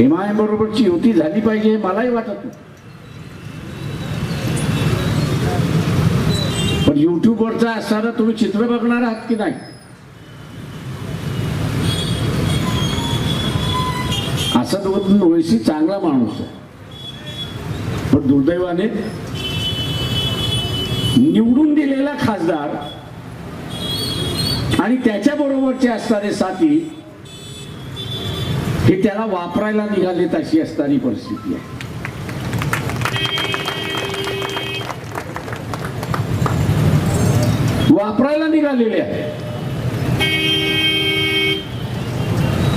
MIM बरोबरची युती झाली पाहिजे मलाही वाटत नाही, पण युट्यूबवरचा असताना तुम्ही चित्र बघणार आहात की नाही? असदुद्दीन ओवैसी चांगला माणूस आहे, पण दुर्दैवाने निवडून दिलेला खासदार आणि त्याच्या बरोबरचे असणारे साथी हे त्याला वापरायला निघालेत अशी असणारी परिस्थिती आहे. वापरायला निघालेले आहे.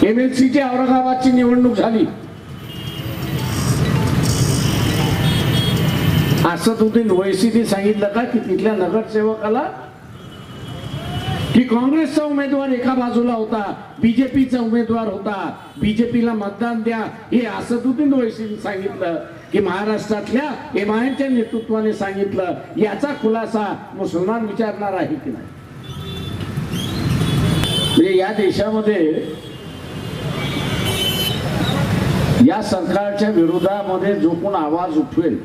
MLC ची औरंगाबादची निवडणूक झाली. असदुद्दीन ओवैसीने सांगितलं का की तिथल्या नगरसेवकाला की काँग्रेसचा उमेदवार एका बाजूला होता, बीजेपीचा उमेदवार होता, बीजेपीला मतदान द्या, हे असदुद्दीन ओवैसीने सांगितलं की महाराष्ट्रातल्या MIMच्या नेतृत्वाने सांगितलं. याचा खुलासा मुसलमान विचारणार आहे की नाही? म्हणजे या देशामध्ये या सरकारच्या विरोधामध्ये जो कोण आवाज उठवेल,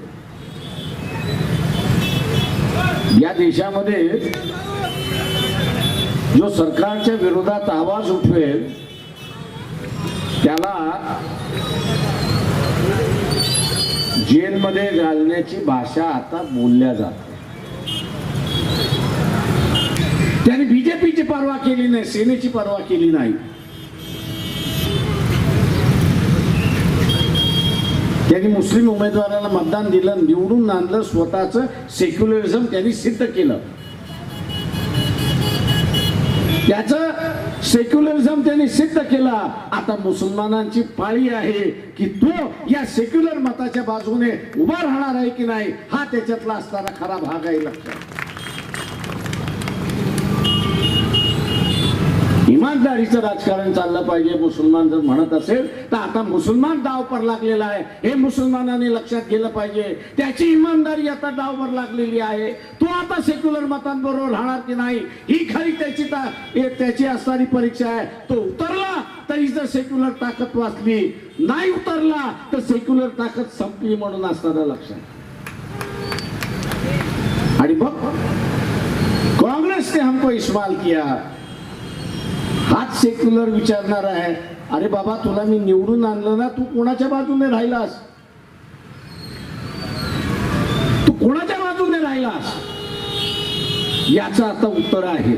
या देशामध्ये जो सरकारच्या विरोधात आवाज उठवेल त्याला जेलमध्ये घालण्याची भाषा आता बोलल्या जाते. त्याने बीजेपीची पर्वा केली नाही, सेनेची पर्वा केली नाही. त्यांनी मुस्लिम उमेदवाराला मतदान दिलं, निवडून आणलं, स्वतःचं सेक्युलरिझम त्यांनी सिद्ध केलं. त्याचं सेक्युलरिझम त्यांनी सिद्ध केला. आता मुसलमानांची पाळी आहे की तो या सेक्युलर मताच्या बाजूने उभा राहणार आहे की नाही, हा त्याच्यातला असणारा खरा भाग आहे. लक्षात, इमानदारीचं राजकारण चाललं पाहिजे मुसलमान जर म्हणत असेल तर आता मुसलमान डावपर लागलेला आहे, हे मुसलमानांनी लक्षात गेलं पाहिजे. त्याची इमानदारी आता डाववर लागलेली आहे. तो आता सेक्युलर मतांबरोबर राहणार की नाही ही खरी त्याची असणारी परीक्षा आहे. तो उतरला तरी जर सेक्युलर ताकद वाचली, नाही उतरला तर सेक्युलर ताकद संपली म्हणून असणारा लक्षात. आणि बघ, काँग्रेसने हमको इस्तेमाल किया, हाच सेक्युलर विचारणार आहे. अरे बाबा, तुला मी निवडून आणलं ना, तू कोणाच्या बाजूने राहिलास? तू कोणाच्या बाजूने राहिलास याचं आता उत्तर आहे.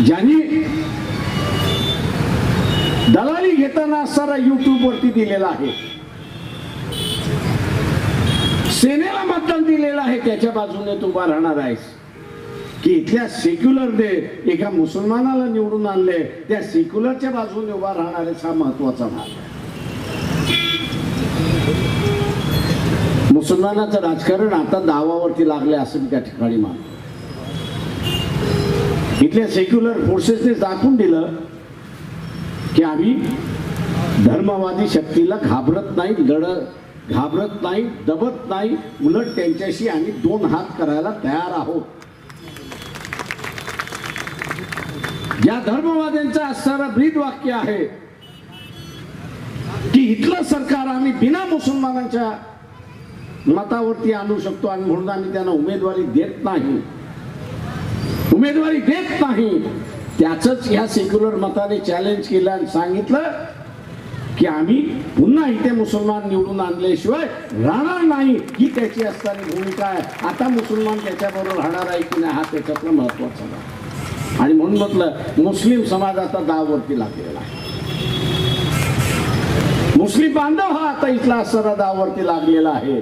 ज्यांनी दलाली घेताना असणारा युट्यूब वरती दिलेला आहे, सेनेला मतदान दिलेलं आहे, त्याच्या बाजूने तू उभा राहणार आहेस की इथल्या सेक्युलरने एका मुसलमानाला निवडून आणले, त्या सेक्युलरच्या बाजूने उभा राहणार हा महत्वाचा भाग. मुसलमानाचं राजकारण आता दावावरती लागले असं मी त्या ठिकाणी मानतो. इथल्या सेक्युलर फोर्सेसने दाखवून दिलं की आम्ही धर्मवादी शक्तीला घाबरत नाही, घाबरत नाही, दबत नाही, उलट त्यांच्याशी आम्ही दोन हात करायला तयार आहोत. या धर्मवाद्यांचा असणारा ब्रीद वाक्य आहे की इथलं सरकार आम्ही बिना मुसलमानांच्या मतावरती आणू शकतो आणि म्हणून आम्ही त्यांना उमेदवारी देत नाही. त्याच या सेक्युलर मताने चॅलेंज केलं आणि सांगितलं की आम्ही पुन्हा इथे मुसलमान निवडून आणल्याशिवाय राहणार नाही, ही त्याची असणारी भूमिका आहे. आता मुसलमान त्याच्याबरोबर राहणार आहे की नाही हा त्याच्यातला महत्वाचा भाग. आणि म्हणून म्हटलं मुस्लिम समाज आता दाववरती लागलेला आहे. मुस्लिम बांधव हा आता इथला असणारा दाववरती लागलेला आहे.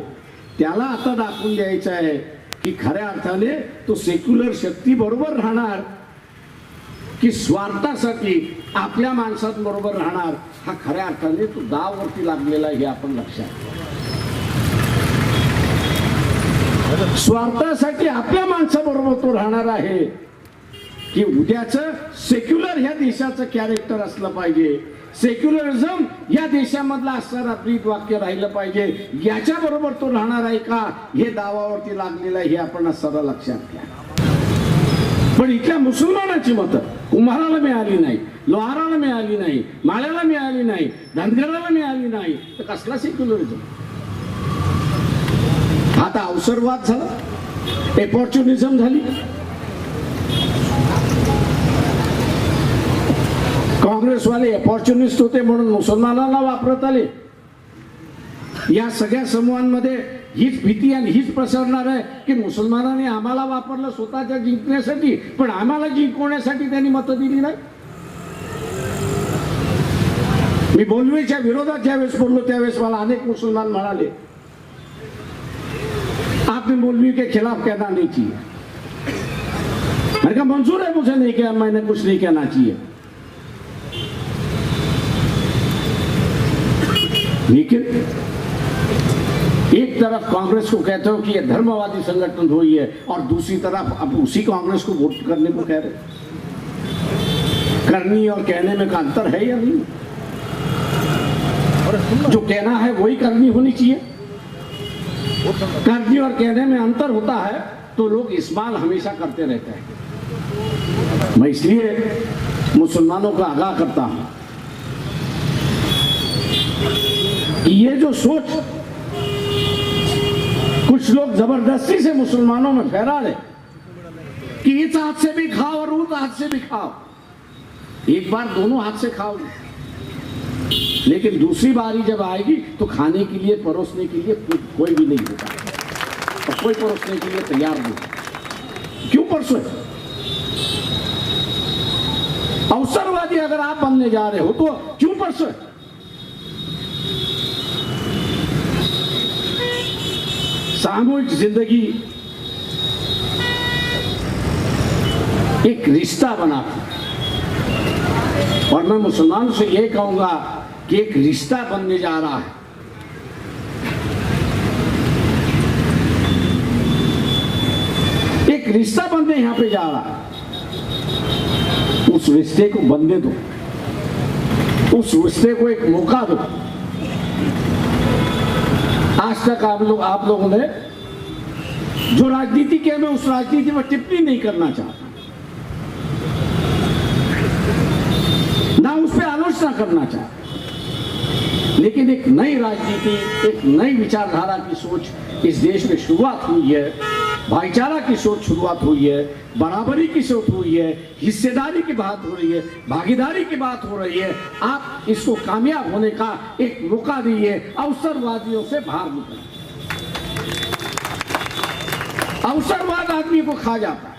त्याला आता दाखवून द्यायचं आहे की खऱ्या अर्थाने तो सेक्युलर शक्ती बरोबर राहणार की स्वार्थासाठी आपल्या माणसांबरोबर राहणार, हा खऱ्या अर्थाने तो दाववरती लागलेला आहे. हे आपण लक्षात, स्वार्थासाठी आपल्या माणसाबरोबर तो राहणार आहे की उद्याचं सेक्युलर ह्या देशाचं कॅरेक्टर असलं पाहिजे, सेक्युलरिझम या देशामधला असणारा ब्रीद वाक्य राहिलं पाहिजे. याच्या बरोबर तो राहणार आहे का हे दावावरती लागलेला आहे. हे आपण सर्व लक्षात घ्या. पण इथल्या मुसलमानाची मतं कुंभाराला मिळाली नाही, लोहाराला मिळाली नाही, माळ्याला मिळाली नाही, धनगराला मिळाली नाही, तर कसला सेक्युलरिझम? आता अवसरवाद झाला, अपॉर्च्युनिझम झाली. काँग्रेसवाले अपॉर्च्युनिस्ट होते म्हणून मुसलमानांना वापरत आले. या सगळ्या समूहांमध्ये हीच भीती आणि हीच प्रसरणार आहे की मुसलमानांनी आम्हाला वापरलं स्वतःच्या जिंकण्यासाठी, पण आम्हाला जिंकवण्यासाठी त्यांनी मतं दिली नाही. मी मौलवीच्या विरोधात ज्यावेळेस बोललो त्यावेळेस मला अनेक मुसलमान म्हणाले, आपने मौलवी के खिलाफ कहना नहीं चाहिए. मैंने कहा मंजूर है मुझे नहीं किया, मैंने कुछ नहीं कहना चाहिए, लेकिन एक तरफ कांग्रेस को कहते हो कि ये धर्मवादी संगठन हुई है और दूसरी तरफ अब उसी कांग्रेस को वोट करने को कह रहे. करनी और कहने में का अंतर है या नहीं? जो कहना है वही करनी होनी चाहिए. करनी और कहने में अंतर होता है तो लोग इस्तेमाल हमेशा करते रहते हैं. मैं इसलिए मुसलमानों को आगाह करता हूं कि ये जो सोच कुछ लोग जबरदस्ती से मुसलमानों में फैला रहे कि इस हाथ से भी खाओ और उस हाथ से भी खाओ, एक बार दोनों हाथ से खाओ, लेकिन दूसरी बारी जब आएगी तो खाने के लिए परोसने के लिए कोई भी नहीं होता और कोई परोसने के लिए तैयार नहीं. क्यों परसों? अवसरवादी अगर आप बनने जा रहे हो तो क्यों परसों? सामूहिक जिंदगी एक रिश्ता बना और मैं मुसलमानों से यह कहूंगा कि एक रिश्ता बनने जा रहा है. एक रिश्ता बनने यहां पे जा रहा है. उस रिश्ते को बनने दो, उस रिश्ते को एक मौका दो. आज तक आप लोगों ने जो राजनीति किया, मैं उस राजनीति में टिप्पणी नहीं करना चाहता, ना उस पर आलोचना करना चाहता, लेकिन एक नई राजनीति, एक नई विचारधारा की सोच इस देश में शुरुआत हुई है. भाईचारा की सोच शुरुआत हुई है, बराबरी की सोच हुई है, हिस्सेदारी की बात हो रही है, भागीदारी की बात हो रही है. आप इसको कामयाब होने का एक मौका दीजिए. अवसरवादियों से बाहर निकलिए. अवसरवाद आदमी को खा जाता है,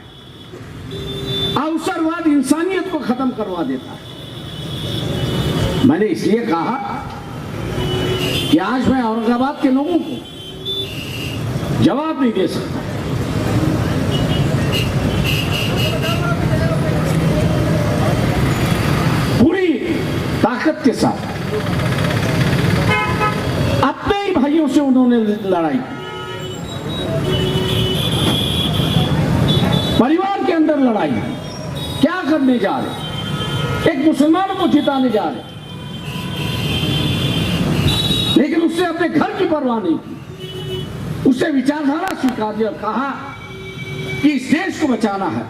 अवसरवाद इंसानियत को खत्म करवा देता है. मैंने इसलिए कहा कि आज मैं औरंगाबाद के लोगों को जवाब नहीं दे सकता. पूरी ताकत के साथ अपने ही भाइयों से उन्होंने लड़ाई की, परिवार के अंदर लड़ाई. क्या करने जा रहे? एक मुसलमानों को जिताने जा रहे, लेकिन उससे अपने घर की परवाह नहीं की. उससे विचारधारा स्वीकार दी और कहा कि इस देश को बचाना है,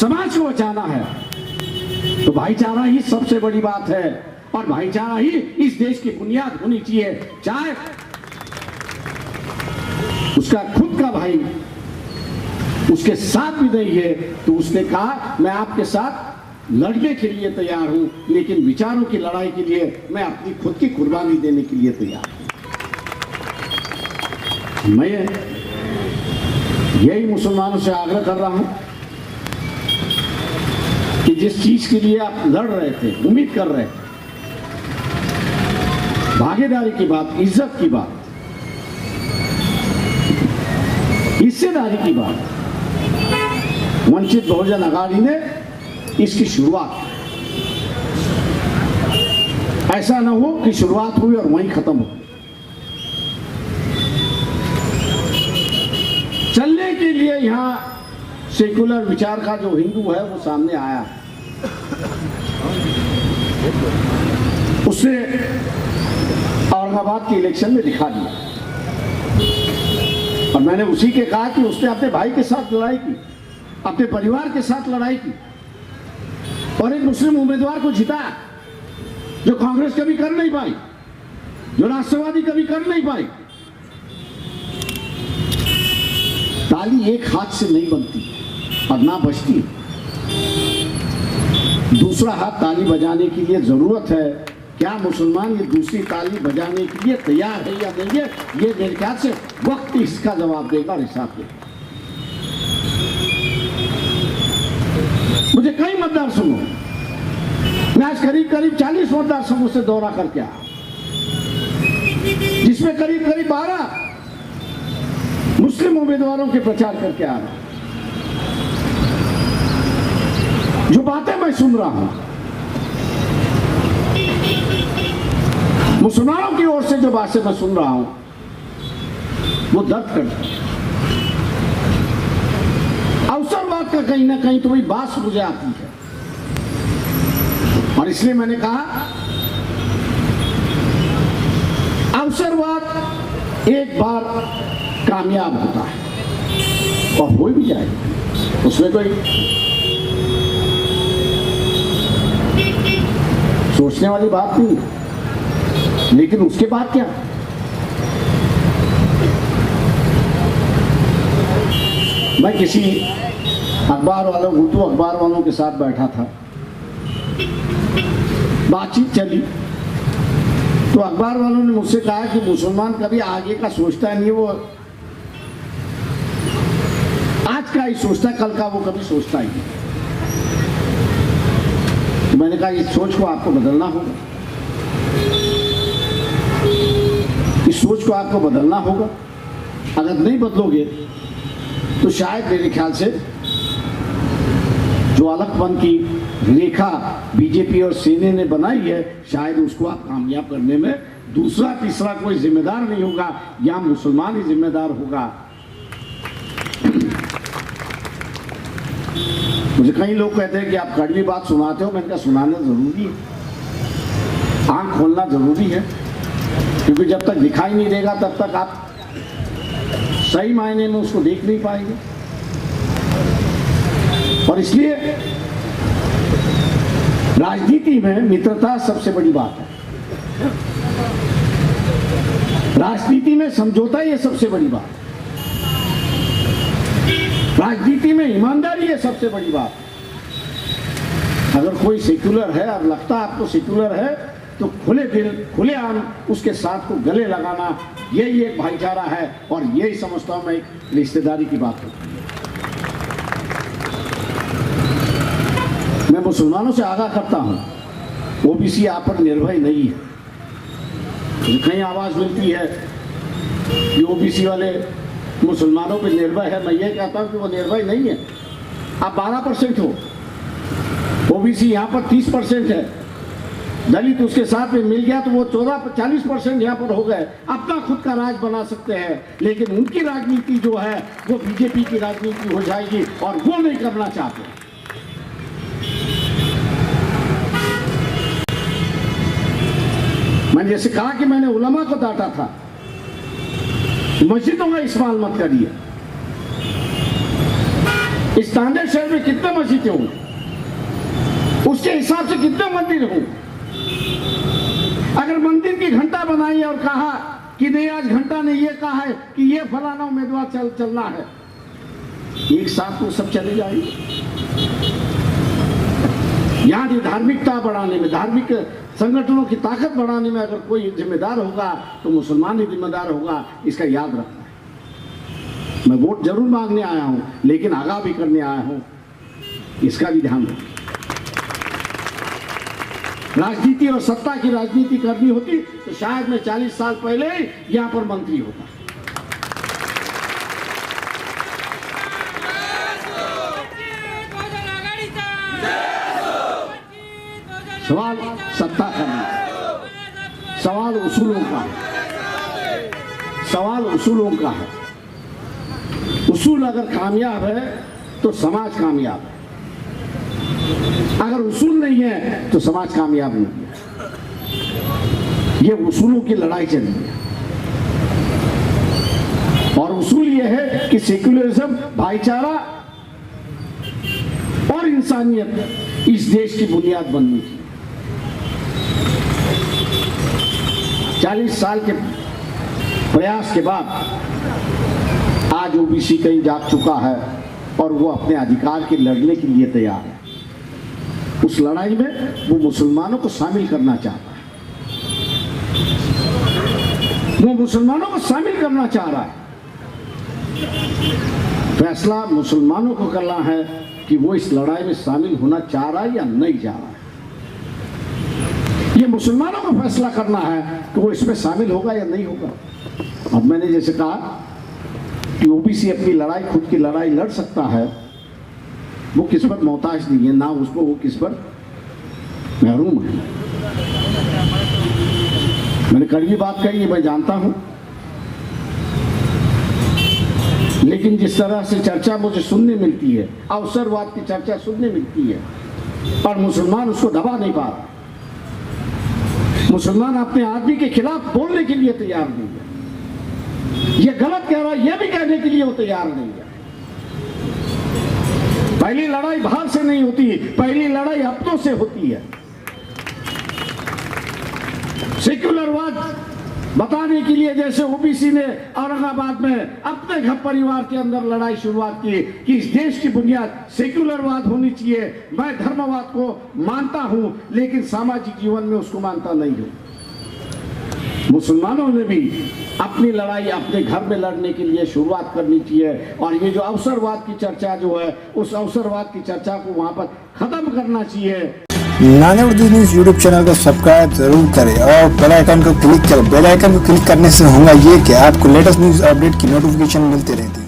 समाज को बचाना है, तो भाईचारा ही सबसे बड़ी बात है और भाईचारा ही इस देश की बुनियाद होनी चाहिए. चाहे उसका खुद का भाई उसके साथ भी नहीं है तो उसने कहा मैं आपके साथ लड़ने के लिए तैयार हूं, लेकिन विचारों की लड़ाई के लिए मैं अपनी खुद की कुर्बानी देने के लिए तैयार हूं. मैं यही मुसलमानों से आग्रह कर रहा हूं कि जिस चीज के लिए आप लड़ रहे थे, उम्मीद कर रहे थे, भागीदारी की बात, इज्जत की बात, हिस्सेदारी की बात, वंचित बहुजन अघाड़ी ने इसकी शुरुआत. ऐसा न हो कि शुरुआत हुई और वहीं खत्म हो. चलने के लिए यहां सेकुलर विचार का जो हिंदू है वो सामने आया, उसने औरंगाबाद के इलेक्शन में दिखा दिया और मैंने उसी के कहा कि उसने अपने भाई के साथ लड़ाई की. अपने परिवार के साथ लड़ाई की और एक मुस्लिम उम्मीदवार को जिताया, जो कांग्रेस कभी कर नहीं पाई, जो राष्ट्रवादी कभी कर नहीं पाई। ताली एक हाथ से नहीं बनती और ना बजती, दूसरा हाथ ताली बजाने के लिए जरूरत है। क्या मुसलमान ये दूसरी ताली बजाने के लिए तैयार है या नहीं है, ये मेरे ख्याल से वक्त इसका जवाब देगा और हिसाब देगा। मुझे कई मतदार समूह, मैं आज करीब करीब 40 मतदार समूह से दौरा करके आया, जिसमें करीब करीब 12 मुस्लिम उम्मीदवारों के प्रचार करके आ रहा। जो बातें मैं सुन रहा हूं, मुसलमानों की ओर से जो बातें मैं सुन रहा हूं, वो दर्द करती है। अवसरवाद का कहीं ना कहीं तो वही बात मुझे आती है, और इसलिए मैंने कहा अवसरवाद एक बार कामयाब होता है और हो भी जाएगा, उसमें कोई सोचने वाली बात नहीं है। लेकिन उसके बाद क्या, मैं किसी अखबार वालों, उर्दू अखबार वालों के साथ बैठा था, बातचीत चली, तो अखबार वालों ने मुझसे कहा कि मुसलमान कभी आगे का सोचता नहीं है, वो आज का ही सोचता, कल का वो कभी सोचता ही नहीं। तो मैंने कहा इस सोच को आपको बदलना होगा, इस सोच को आपको बदलना होगा। अगर नहीं बदलोगे तो शायद मेरे ख्याल से जो अलगपन की रेखा बीजेपी और सेना ने बनाई है, शायद उसको आप कामयाब करने में दूसरा तीसरा कोई जिम्मेदार नहीं होगा, या मुसलमान ही जिम्मेदार होगा। मुझे कई लोग कहते हैं कि आप कड़वी बात सुनाते हो, मैंने कहा सुनाना जरूरी है, आंख खोलना जरूरी है, क्योंकि जब तक दिखाई नहीं देगा तब तक आप सही मायने में उसको देख नहीं पाएंगे। और इसलिए राजनीति में मित्रता सबसे बड़ी बात है, राजनीति में समझौता ये सबसे बड़ी बात है, राजनीति में ईमानदारी ये सबसे बड़ी बात है। अगर कोई सेक्युलर है और लगता है आपको सेक्युलर है, तो खुले दिल खुले आम उसके साथ को गले लगाना, यही एक भाईचारा है, और यही समझता हूं मैं एक रिश्तेदारी की बात होती है। मैं मुसलमानों से आगाह करता हूं, ओबीसी आप पर निर्भय नहीं है। कहीं आवाज मिलती है कि ओबीसी वाले मुसलमानों पर निर्भय है, मैं ये कहता हूं कि वो निर्भय नहीं है। आप 12% हो, ओबीसी यहां पर 30% है, दलित उसके साथ में मिल गया तो वो 40% यहाँ पर हो गए, अपना खुद का राज बना सकते हैं। लेकिन उनकी राजनीति जो है वो बीजेपी की राजनीति हो जाएगी, और वो नहीं करना चाहते। मैंने जैसे कहा कि मैंने उलमा को डांटा था, मस्जिदों का इस्तेमाल मत करिए। इस तांडेर शहर में कितने मस्जिदें होंगे, उसके हिसाब से कितने मंदिर होंगे। अगर मंदिर की घंटा बनाई और कहा कि नहीं, आज घंटा ने ये कहा है कि ये फलाना उम्मीदवार चलना है, एक साथ तो सब चले जाएंगे। यहां धार्मिकता बढ़ाने में, धार्मिक संगठनों की ताकत बढ़ाने में अगर कोई जिम्मेदार होगा तो मुसलमान ही जिम्मेदार होगा, इसका याद रखना है। मैं वोट जरूर मांगने आया हूं, लेकिन आगाह भी करने आया हूं, इसका भी ध्यान रखें। राजनीति और सत्ता की राजनीति करनी होती तो शायद मैं 40 साल पहले ही यहां पर मंत्री होता। सवाल सत्ता का नहीं, सवाल उसूलों का है, सवाल उसूलों का है। उसूल अगर कामयाब है तो समाज कामयाब है, अगर उसूल नहीं है तो समाज कामयाब नहीं है। ये उसूलों की लड़ाई चल रही है, और उसूल ये है कि सेक्युलरिज्म, भाईचारा और इंसानियत इस देश की बुनियाद बननी चाहिए। 40 साल के प्रयास के बाद आज ओबीसी कहीं जाग चुका है और वो अपने अधिकार के लड़ने के लिए तैयार है। उस लड़ाई में वो मुसलमानों को शामिल करना चाहता है, वो मुसलमानों को शामिल करना चाह रहा है। फैसला मुसलमानों को करना है कि वो इस लड़ाई में शामिल होना चाह रहा है या नहीं चाह रहा है। ये मुसलमानों को फैसला करना है कि वो इसमें शामिल होगा या नहीं होगा। अब मैंने जैसे कहा कि ओबीसी अपनी लड़ाई, खुद की लड़ाई लड़ सकता है, वो किस पर मोहताज नहीं है, ना उसको वो किस पर महरूम है। मैंने कड़वी बात कही है, मैं जानता हूं, लेकिन जिस तरह से चर्चा मुझे सुनने मिलती है, अवसरवाद की चर्चा सुनने मिलती है, और मुसलमान उसको दबा नहीं पा रहा। मुसलमान अपने आदमी के खिलाफ बोलने के लिए तैयार नहीं है, ये गलत कह रहा है ये भी कहने के लिए वो तैयार नहीं है। पहली लड़ाई बाहर से नहीं होती, पहली लड़ाई अपनों से होती है। सेक्युलरवाद बताने के लिए जैसे ओबीसी ने औरंगाबाद में अपने घर परिवार के अंदर लड़ाई शुरुआत की कि इस देश की बुनियाद सेक्युलरवाद होनी चाहिए। मैं धर्मवाद को मानता हूं, लेकिन सामाजिक जीवन में उसको मानता नहीं हूं। मुसलमानों ने भी अपनी लड़ाई अपने घर में लड़ने के लिए शुरुआत करनी चाहिए, और ये जो अवसरवाद की चर्चा जो है, उस अवसरवाद की चर्चा को वहां पर खत्म करना चाहिए। नानेवरदी न्यूज़ यूट्यूब चैनल को सब्सक्राइब जरूर करें और बेल आइकन को क्लिक करें। बेल आइकन को क्लिक करने से होगा ये कि आपको लेटेस्ट न्यूज़ अपडेट की नोटिफिकेशन मिलती रहती है।